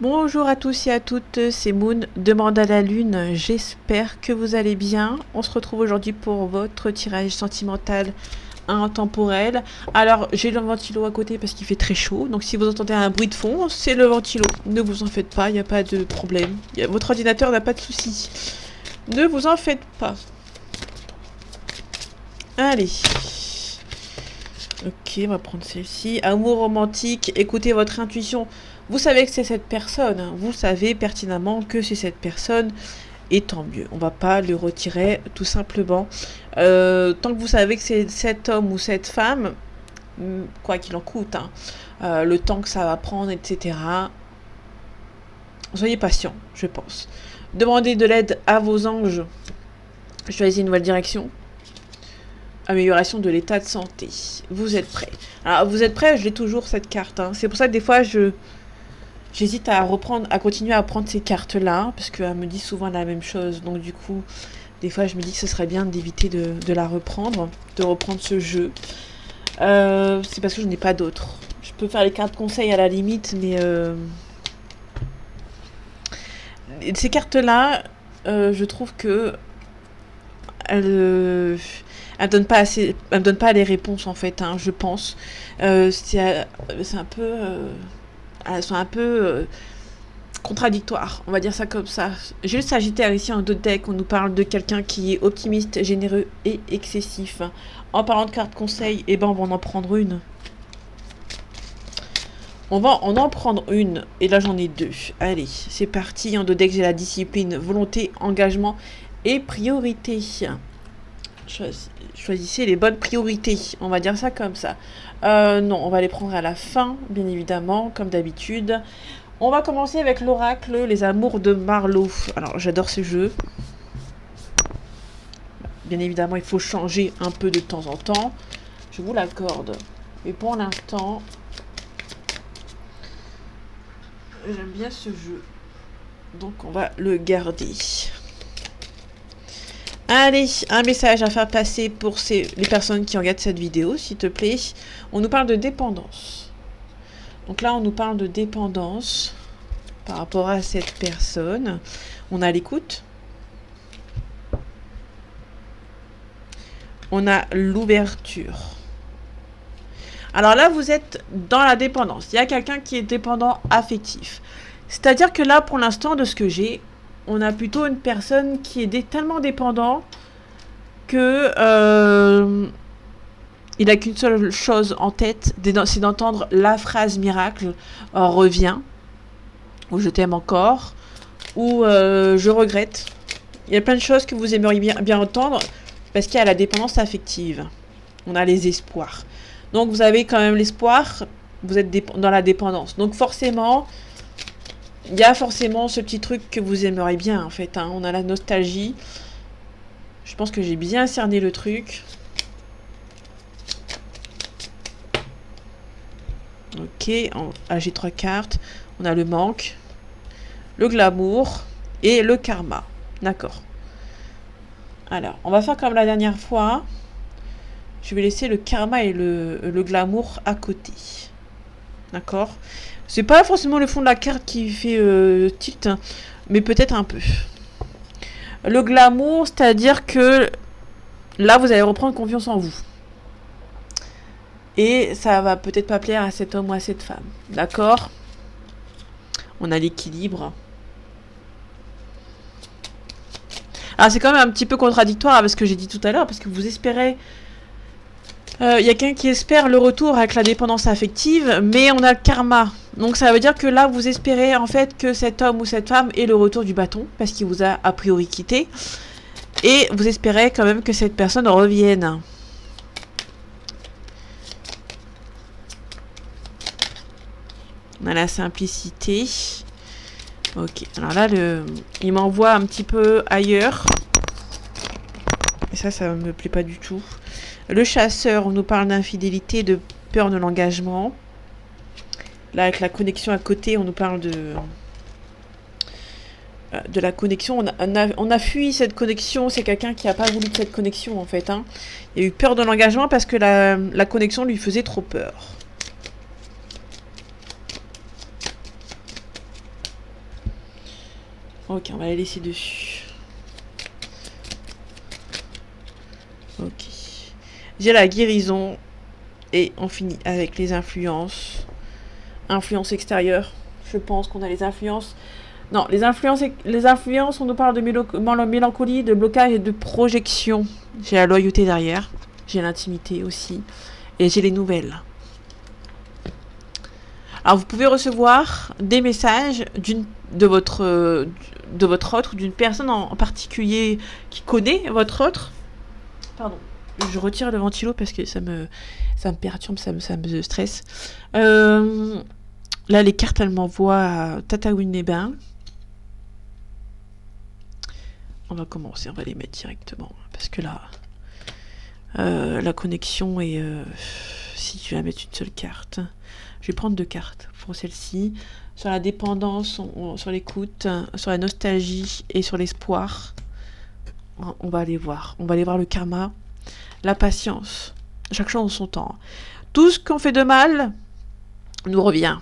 Bonjour à tous et à toutes, c'est Moon, demande à la lune, j'espère que vous allez bien. On se retrouve aujourd'hui pour votre tirage sentimental intemporel. Alors j'ai le ventilo à côté parce qu'il fait très chaud, donc si vous entendez un bruit de fond, c'est le ventilo. Ne vous en faites pas, il n'y a pas de problème. Votre ordinateur n'a pas de soucis. Ne vous en faites pas. Allez. Ok, on va prendre celle-ci. Amour romantique, écoutez votre intuition. Vous savez que c'est cette personne. Hein. Vous savez pertinemment que c'est cette personne. Et tant mieux. On va pas le retirer tout simplement. Tant que vous savez que c'est cet homme ou cette femme, quoi qu'il en coûte, hein, le temps que ça va prendre, etc. Soyez patient, je pense. Demandez de l'aide à vos anges. Choisissez une nouvelle direction. Amélioration de l'état de santé. Vous êtes prêts. Alors, vous êtes prêts, je l'ai toujours cette carte. Hein. C'est pour ça que des fois, j'hésite à continuer à prendre ces cartes-là, parce qu'elle me dit souvent la même chose. Donc, du coup, des fois, je me dis que ce serait bien d'éviter de la reprendre, de reprendre ce jeu. C'est parce que je n'ai pas d'autres. Je peux faire les cartes conseils à la limite, mais ces cartes-là, je trouve que elles donne pas assez, elle me donne pas les réponses en fait, hein, je pense. C'est un peu, elles sont un peu contradictoires, on va dire ça comme ça. J'ai le Sagittaire ici en 2 decks, on nous parle de quelqu'un qui est optimiste, généreux et excessif. En parlant de cartes conseil, eh ben on va en prendre une. On va en prendre une, et là j'en ai 2. Allez, c'est parti. En 2 decks, j'ai la discipline, volonté, engagement et priorité. Choisissez les bonnes priorités, on va dire ça comme ça. Non, on va les prendre à la fin, bien évidemment, comme d'habitude. On va commencer avec l'oracle, les amours de Marlowe. Alors, j'adore ce jeu. Bien évidemment, il faut changer un peu de temps en temps. Je vous l'accorde. Mais pour l'instant, j'aime bien ce jeu. Donc, on va le garder. Allez, un message à faire passer pour les personnes qui regardent cette vidéo, s'il te plaît. On nous parle de dépendance. Donc là, on nous parle de dépendance par rapport à cette personne. On a l'écoute. On a l'ouverture. Alors là, vous êtes dans la dépendance. Il y a quelqu'un qui est dépendant affectif. C'est-à-dire que là, pour l'instant, de ce que j'ai, on a plutôt une personne qui est tellement dépendant que il n'a qu'une seule chose en tête, c'est d'entendre la phrase miracle reviens, ou je t'aime encore, ou je regrette. Il y a plein de choses que vous aimeriez bien entendre parce qu'il y a la dépendance affective. On a les espoirs. Donc vous avez quand même l'espoir, vous êtes dans la dépendance. Donc forcément, il y a forcément ce petit truc que vous aimeriez bien en fait. Hein. On a la nostalgie. Je pense que j'ai bien cerné le truc. Ok, j'ai 3 cartes. On a le manque, le glamour et le karma. D'accord. Alors, on va faire comme la dernière fois. Je vais laisser le karma et le glamour à côté. D'accord. C'est pas forcément le fond de la carte qui fait tilt, hein, mais peut-être un peu. Le glamour, c'est-à-dire que là, vous allez reprendre confiance en vous. Et ça va peut-être pas plaire à cet homme ou à cette femme. D'accord ? On a l'équilibre. Alors, c'est quand même un petit peu contradictoire avec ce que j'ai dit tout à l'heure, parce que vous espérez... y a quelqu'un qui espère le retour avec la dépendance affective, mais on a le karma. Donc ça veut dire que là, vous espérez en fait que cet homme ou cette femme ait le retour du bâton, parce qu'il vous a a priori quitté. Et vous espérez quand même que cette personne revienne. On a la simplicité. Ok, alors là, il m'envoie un petit peu ailleurs. Et ça me plaît pas du tout. Le chasseur, on nous parle d'infidélité, de peur de l'engagement. Là, avec la connexion à côté, on nous parle de la connexion. On a fui cette connexion. C'est quelqu'un qui n'a pas voulu de cette connexion, en fait. Hein. Il a eu peur de l'engagement parce que la connexion lui faisait trop peur. Ok, on va la laisser dessus. Ok. J'ai la guérison. Et on finit avec les influences. Influences extérieures. Je pense qu'on a les influences. Non, les influences, on nous parle de mélancolie, de blocage et de projection. J'ai la loyauté derrière. J'ai l'intimité aussi. Et j'ai les nouvelles. Alors, vous pouvez recevoir des messages de votre autre, d'une personne en particulier qui connaît votre autre. Pardon. Je retire le ventilo parce que ça me perturbe, ça me stresse. Là, les cartes, elles m'envoient à Tataouine-les-Bains. On va commencer, on va les mettre directement. Parce que là, la connexion est... si tu vas mettre une seule carte. Je vais prendre 2 cartes pour celle-ci. Sur la dépendance, sur l'écoute, sur la nostalgie et sur l'espoir. On va aller voir. On va aller voir le karma. La patience. Chaque chose en son temps. Tout ce qu'on fait de mal nous revient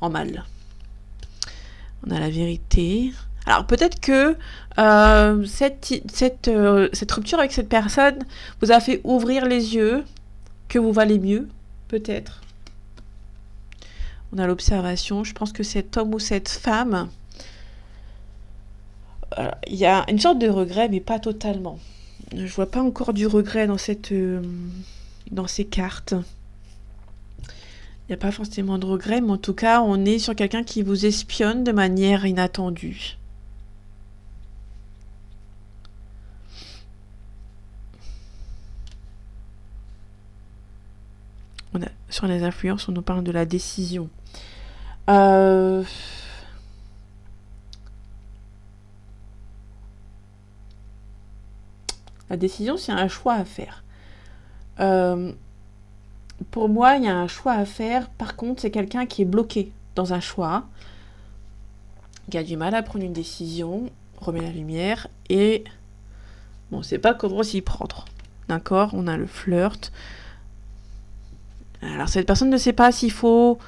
en mal. On a la vérité. Alors peut-être que cette rupture avec cette personne vous a fait ouvrir les yeux, que vous valez mieux, peut-être. On a l'observation. Je pense que cet homme ou cette femme, il y a une sorte de regret, mais pas totalement. Je vois pas encore du regret dans ces cartes. Il n'y a pas forcément de regret, mais en tout cas, on est sur quelqu'un qui vous espionne de manière inattendue. Sur les influences, on nous parle de la décision. La décision, c'est un choix à faire. Pour moi, il y a un choix à faire. Par contre, c'est quelqu'un qui est bloqué dans un choix, qui a du mal à prendre une décision, remet la lumière, et bon, on ne sait pas comment s'y prendre. D'accord ? On a le flirt. Alors, cette personne ne sait pas s'il faut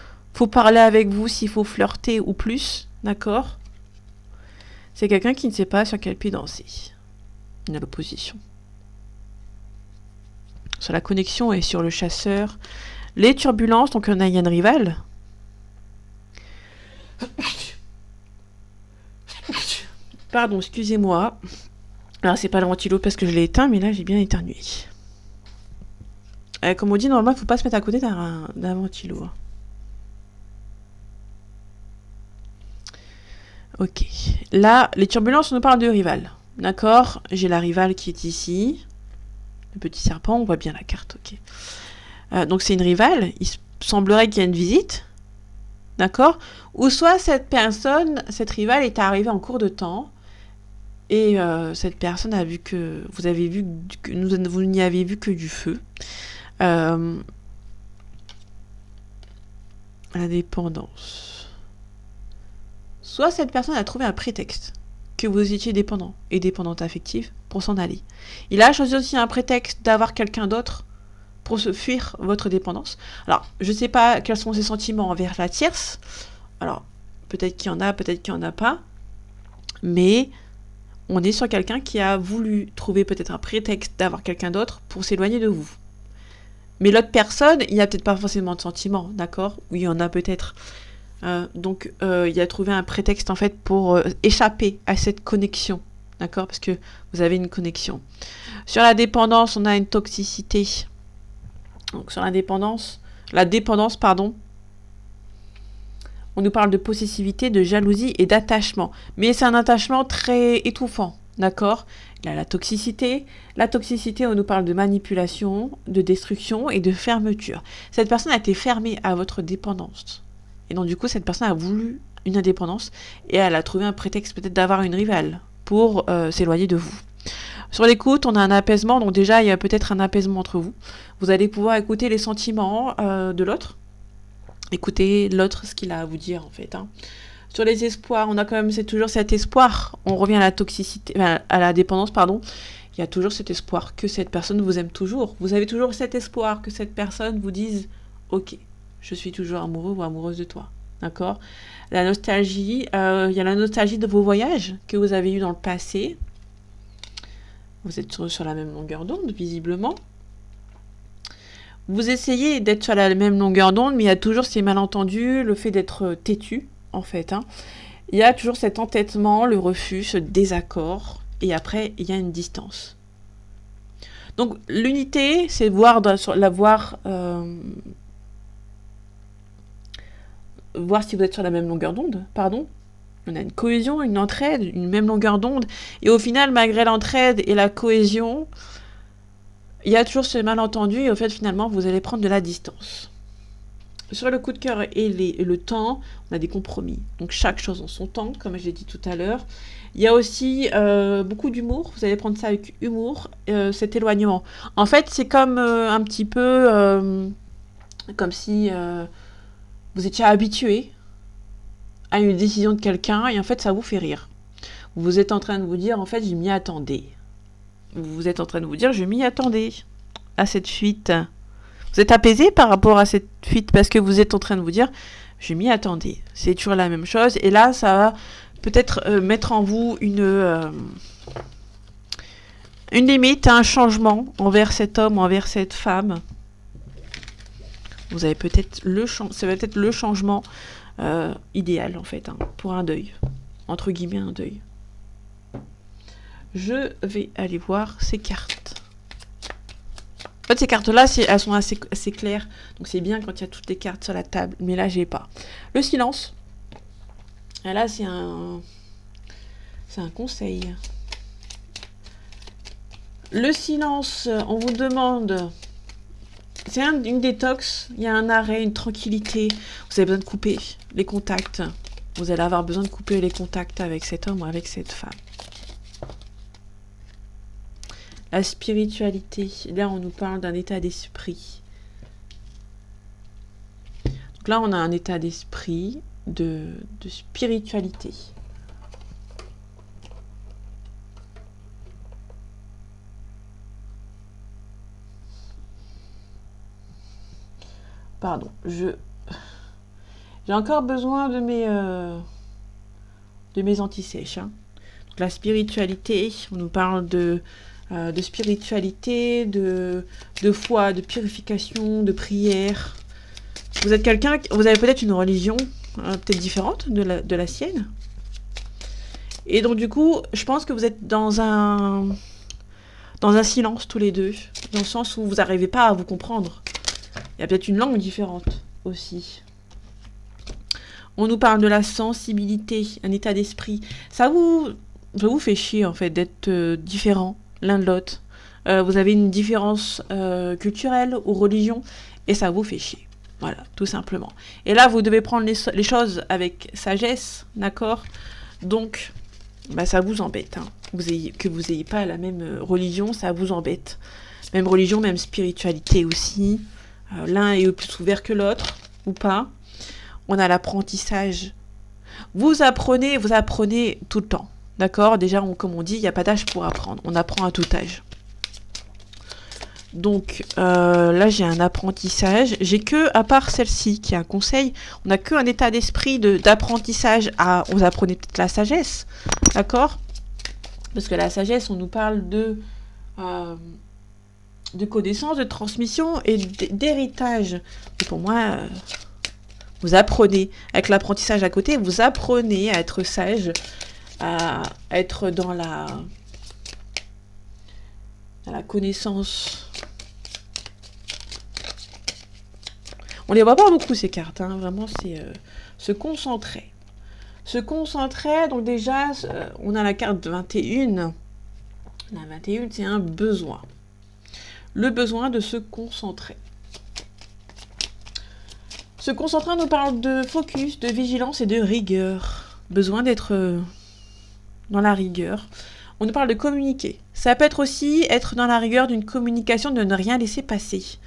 parler avec vous, s'il faut flirter ou plus. D'accord ? C'est quelqu'un qui ne sait pas sur quel pied danser. Il a l'opposition. Sur la connexion et sur le chasseur. Les turbulences, donc il y a une rivale. Pardon, excusez-moi. Alors c'est pas le ventilo parce que je l'ai éteint, mais là j'ai bien éternué. Comme on dit, normalement il faut pas se mettre à côté d'un ventilo. Ok. Là, les turbulences, on nous parle de rivale. D'accord ? J'ai la rivale qui est ici. Le petit serpent, on voit bien la carte, ok. Donc c'est une rivale, il semblerait qu'il y ait une visite, d'accord ? Ou soit cette rivale est arrivée en cours de temps, et cette personne a vu que vous n'y avez vu que du feu. La dépendance. Soit cette personne a trouvé un prétexte que vous étiez dépendant et dépendante affective pour s'en aller. Il a choisi aussi un prétexte d'avoir quelqu'un d'autre pour se fuir votre dépendance. Alors, je ne sais pas quels sont ses sentiments envers la tierce. Alors, peut-être qu'il y en a, peut-être qu'il n'y en a pas. Mais on est sur quelqu'un qui a voulu trouver peut-être un prétexte d'avoir quelqu'un d'autre pour s'éloigner de vous. Mais l'autre personne, il n'y a peut-être pas forcément de sentiments, d'accord ? Oui, il y en a peut-être. Donc, il a trouvé un prétexte en fait pour échapper à cette connexion, d'accord ? Parce que vous avez une connexion. Sur la dépendance, on a une toxicité. Donc, sur la dépendance, on nous parle de possessivité, de jalousie et d'attachement. Mais c'est un attachement très étouffant, d'accord ? Il y a la toxicité. La toxicité, on nous parle de manipulation, de destruction et de fermeture. Cette personne a été fermée à votre dépendance. Et donc, du coup, cette personne a voulu une indépendance et elle a trouvé un prétexte peut-être d'avoir une rivale pour s'éloigner de vous. Sur l'écoute, on a un apaisement. Donc déjà, il y a peut-être un apaisement entre vous. Vous allez pouvoir écouter les sentiments de l'autre. Écoutez l'autre, ce qu'il a à vous dire, en fait. Sur les espoirs, on a quand même toujours cet espoir. On revient à la toxicité, à la dépendance, pardon. Il y a toujours cet espoir que cette personne vous aime toujours. Vous avez toujours cet espoir que cette personne vous dise « Ok, je suis toujours amoureux ou amoureuse de toi. D'accord? La nostalgie, il y a la nostalgie de vos voyages que vous avez eus dans le passé. Vous êtes sur la même longueur d'onde, visiblement. Vous essayez d'être sur la même longueur d'onde, mais il y a toujours ces malentendus, le fait d'être têtu, en fait. Hein. Il y a toujours cet entêtement, le refus, ce désaccord, et après, il y a une distance. Donc, l'unité, c'est voir si vous êtes sur la même longueur d'onde, pardon. On a une cohésion, une entraide, une même longueur d'onde. Et au final, malgré l'entraide et la cohésion, il y a toujours ce malentendu et au fait, finalement, vous allez prendre de la distance. Sur le coup de cœur et le temps, on a des compromis. Donc chaque chose en son temps, comme j'ai dit tout à l'heure. Il y a aussi beaucoup d'humour. Vous allez prendre ça avec humour, cet éloignement. En fait, c'est comme un petit peu comme si vous étiez habitué à une décision de quelqu'un et en fait, ça vous fait rire. Vous êtes en train de vous dire, en fait, je m'y attendais. Vous êtes en train de vous dire, je m'y attendais à cette fuite. Vous êtes apaisé par rapport à cette fuite parce que vous êtes en train de vous dire, je m'y attendais. C'est toujours la même chose. Et là, ça va peut-être mettre en vous une limite, un changement envers cet homme, envers cette femme. Vous avez peut-être ça va être le changement idéal en fait, hein, pour un deuil. Entre guillemets, un deuil. Je vais aller voir ces cartes. En fait, ces cartes-là, elles sont assez claires. Donc, c'est bien quand il y a toutes les cartes sur la table. Mais là, j'ai pas. Le silence. Et là, c'est un conseil. Le silence, on vous demande... C'est une détox. Il y a un arrêt, une tranquillité. Vous avez besoin de couper les contacts. Vous allez avoir besoin de couper les contacts avec cet homme ou avec cette femme. La spiritualité. Là, on nous parle d'un état d'esprit. Donc là, on a un état d'esprit de spiritualité. Pardon, j'ai encore besoin de mes antisèches. Hein. Donc la spiritualité, on nous parle de spiritualité, de foi, de purification, de prière. Vous êtes quelqu'un, vous avez peut-être une religion peut-être différente de la sienne. Et donc du coup, je pense que vous êtes dans un silence tous les deux, dans le sens où vous n'arrivez pas à vous comprendre. Il y a peut-être une langue différente aussi. On nous parle de la sensibilité, un état d'esprit. Ça vous fait chier en fait d'être différents l'un de l'autre. Vous avez une différence culturelle ou religion et ça vous fait chier. Voilà, tout simplement. Et là, vous devez prendre les choses avec sagesse, d'accord? Donc, ça vous embête. Hein. Que vous n'ayez pas la même religion, ça vous embête. Même religion, même spiritualité aussi. L'un est plus ouvert que l'autre, ou pas. On a l'apprentissage. Vous apprenez tout le temps. D'accord? Déjà, comme on dit, il n'y a pas d'âge pour apprendre. On apprend à tout âge. Donc, là, j'ai un apprentissage. J'ai que, à part celle-ci, qui est un conseil, on n'a qu'un état d'esprit d'apprentissage. Vous apprenez peut-être la sagesse. D'accord? Parce que la sagesse, on nous parle de connaissances, de transmission et d'héritage. Et pour moi, vous apprenez, avec l'apprentissage à côté, vous apprenez à être sage, à être dans la connaissance. On les voit pas beaucoup ces cartes, hein. Vraiment c'est se concentrer. Se concentrer, donc déjà, on a la carte 21. La 21, c'est un besoin. Le besoin de se concentrer. Se concentrer nous parle de focus, de vigilance et de rigueur. Besoin d'être dans la rigueur. On nous parle de communiquer. Ça peut être aussi être dans la rigueur d'une communication, de ne rien laisser passer.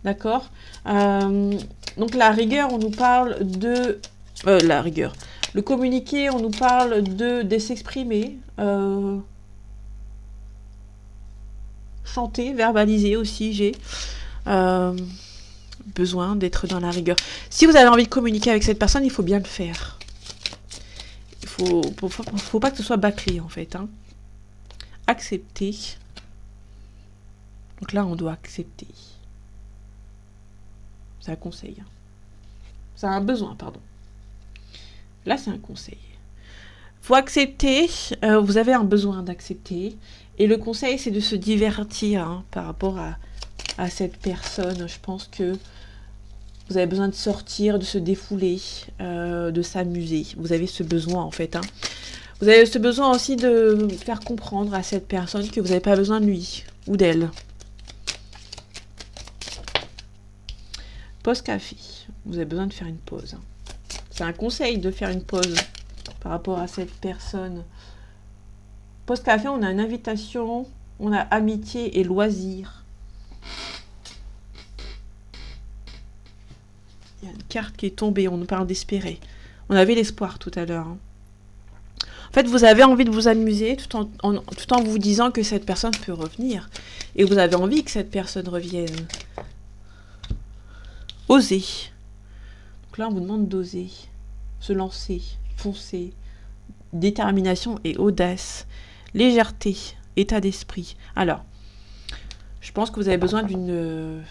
D'accord? Donc la rigueur, on nous parle de... la rigueur. Le communiquer, on nous parle de s'exprimer. Chanter, verbaliser aussi, besoin d'être dans la rigueur. Si vous avez envie de communiquer avec cette personne, il faut bien le faire. Faut pas que ce soit bâclé, en fait. Hein. Accepter. Donc là, on doit accepter. C'est un conseil. Hein. C'est un besoin, pardon. Là, c'est un conseil. Faut accepter. Vous avez un besoin d'accepter. Et le conseil, c'est de se divertir hein, par rapport à cette personne. Je pense que vous avez besoin de sortir, de se défouler, de s'amuser. Vous avez ce besoin, en fait. Hein. Vous avez ce besoin aussi de faire comprendre à cette personne que vous n'avez pas besoin de lui ou d'elle. Pause café. Vous avez besoin de faire une pause. Hein. C'est un conseil de faire une pause par rapport à cette personne. Pause café, on a une invitation, on a amitié et loisir. Il y a une carte qui est tombée, on nous parle d'espérer. On avait l'espoir tout à l'heure. Hein. En fait, vous avez envie de vous amuser tout en vous disant que cette personne peut revenir. Et vous avez envie que cette personne revienne. Oser. Donc là, on vous demande d'oser. Se lancer, foncer. Détermination et audace. Légèreté, état d'esprit. Alors, je pense que vous avez besoin d'un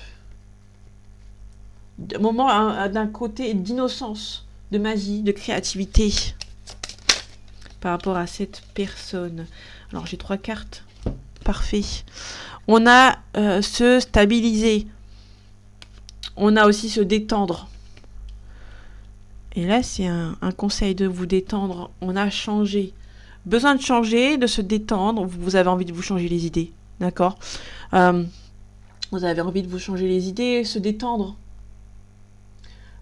moment, d'un côté d'innocence, de magie, de créativité par rapport à cette personne. Alors, j'ai 3 cartes. Parfait. On a se stabiliser. On a aussi se détendre. Et là, c'est un conseil de vous détendre. On a changé. Besoin de changer, de se détendre. Vous avez envie de vous changer les idées. D'accord vous avez envie de vous changer les idées, se détendre.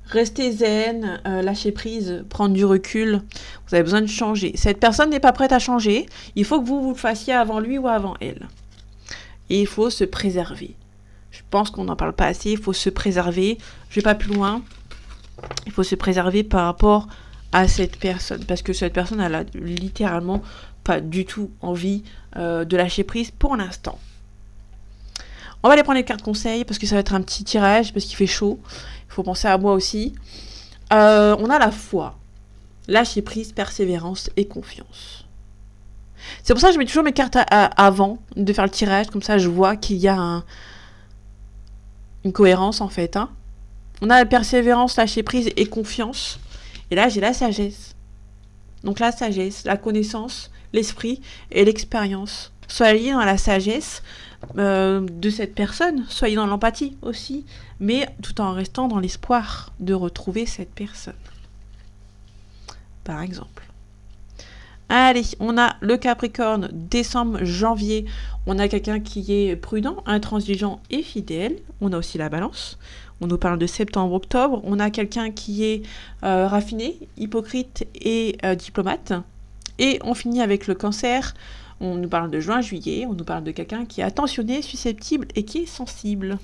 Restez zen, lâcher prise, prendre du recul. Vous avez besoin de changer. Cette personne n'est pas prête à changer. Il faut que vous le fassiez avant lui ou avant elle. Et il faut se préserver. Je pense qu'on n'en parle pas assez. Il faut se préserver. Je ne vais pas plus loin. Il faut se préserver par rapport à cette personne. Parce que cette personne, elle a littéralement pas du tout envie de lâcher prise pour l'instant. On va aller prendre les cartes conseils parce que ça va être un petit tirage parce qu'il fait chaud. Il faut penser à moi aussi. On a la foi, lâcher prise, persévérance et confiance. C'est pour ça que je mets toujours mes cartes avant de faire le tirage. Comme ça, je vois qu'il y a une cohérence en fait. Hein. On a la persévérance, lâcher prise et confiance. Et là, j'ai la sagesse. Donc la sagesse, la connaissance, l'esprit et l'expérience. Soyez dans la sagesse de cette personne, soyez dans l'empathie aussi, mais tout en restant dans l'espoir de retrouver cette personne. Par exemple. Allez, on a le Capricorne, décembre, janvier. On a quelqu'un qui est prudent, intransigeant et fidèle. On a aussi la Balance. On nous parle de septembre, octobre. On a quelqu'un qui est raffiné, hypocrite et diplomate. Et on finit avec le Cancer. On nous parle de juin, juillet. On nous parle de quelqu'un qui est attentionné, susceptible et qui est sensible.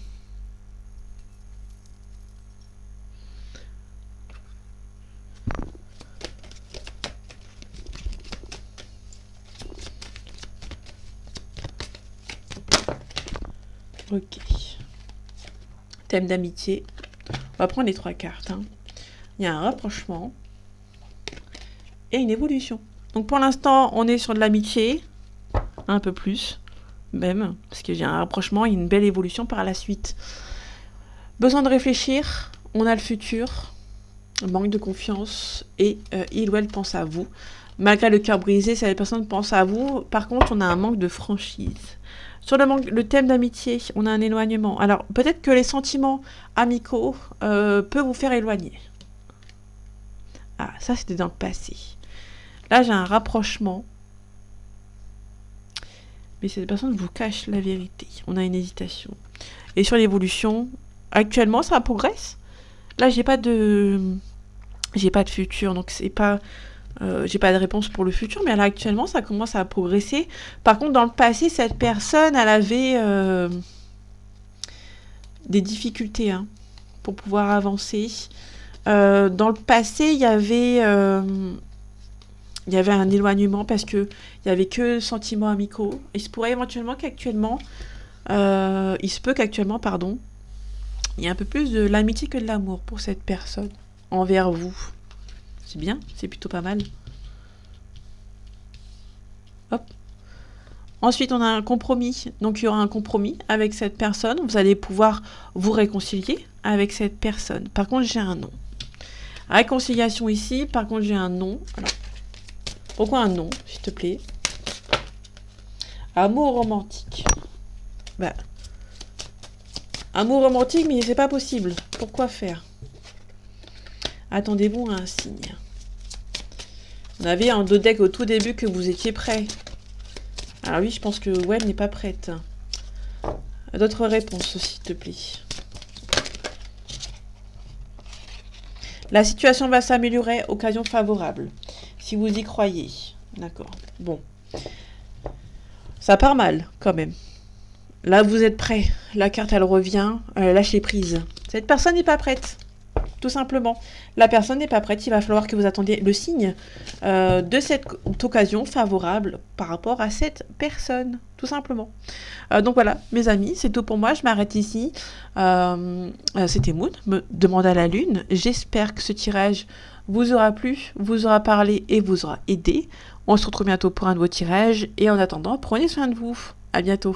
Ok. Thème d'amitié. On va prendre les 3 cartes. Hein. Il y a un rapprochement et une évolution. Donc pour l'instant, on est sur de l'amitié. Un peu plus, même. Parce que j'ai un rapprochement et une belle évolution par la suite. Besoin de réfléchir. On a le futur. Manque de confiance. Et il ou elle pense à vous. Malgré le cœur brisé, cette personne pense à vous. Par contre, on a un manque de franchise. Sur le thème d'amitié, on a un éloignement. Alors, peut-être que les sentiments amicaux peuvent vous faire éloigner. Ah, ça, c'était dans le passé. Là, j'ai un rapprochement. Mais cette personne vous cache la vérité. On a une hésitation. Et sur l'évolution, actuellement, ça progresse. Là, j'ai pas de futur. Donc, c'est pas... j'ai pas de réponse pour le futur, mais là actuellement ça commence à progresser. Par contre, dans le passé, cette personne, elle avait des difficultés pour pouvoir avancer. Dans le passé, il y avait un éloignement parce que il y avait que sentiments amicaux. Il se pourrait éventuellement qu'actuellement, Il y a un peu plus de l'amitié que de l'amour pour cette personne envers vous. C'est bien, c'est plutôt pas mal. Hop. Ensuite, on a un compromis. Donc, il y aura un compromis avec cette personne. Vous allez pouvoir vous réconcilier avec cette personne. Par contre, j'ai un non. Réconciliation ici. Par contre, j'ai un non. Alors, pourquoi un non, s'il te plaît? Amour romantique. Bah, amour romantique, mais c'est pas possible. Pourquoi faire? Attendez-vous à un signe. On avait un deux decks au tout début que vous étiez prêt. Alors oui, je pense que Web n'est pas prête. D'autres réponses, s'il te plaît. La situation va s'améliorer, occasion favorable. Si vous y croyez. D'accord. Bon. Ça part mal, quand même. Là, vous êtes prêt. La carte, elle revient. Lâchez prise. Cette personne n'est pas prête. Tout simplement. La personne n'est pas prête. Il va falloir que vous attendiez le signe de cette occasion favorable par rapport à cette personne. Tout simplement. Donc voilà, mes amis, c'est tout pour moi. Je m'arrête ici. C'était Moon, me demande à la lune. J'espère que ce tirage vous aura plu, vous aura parlé et vous aura aidé. On se retrouve bientôt pour un nouveau tirage. Et en attendant, prenez soin de vous. À bientôt.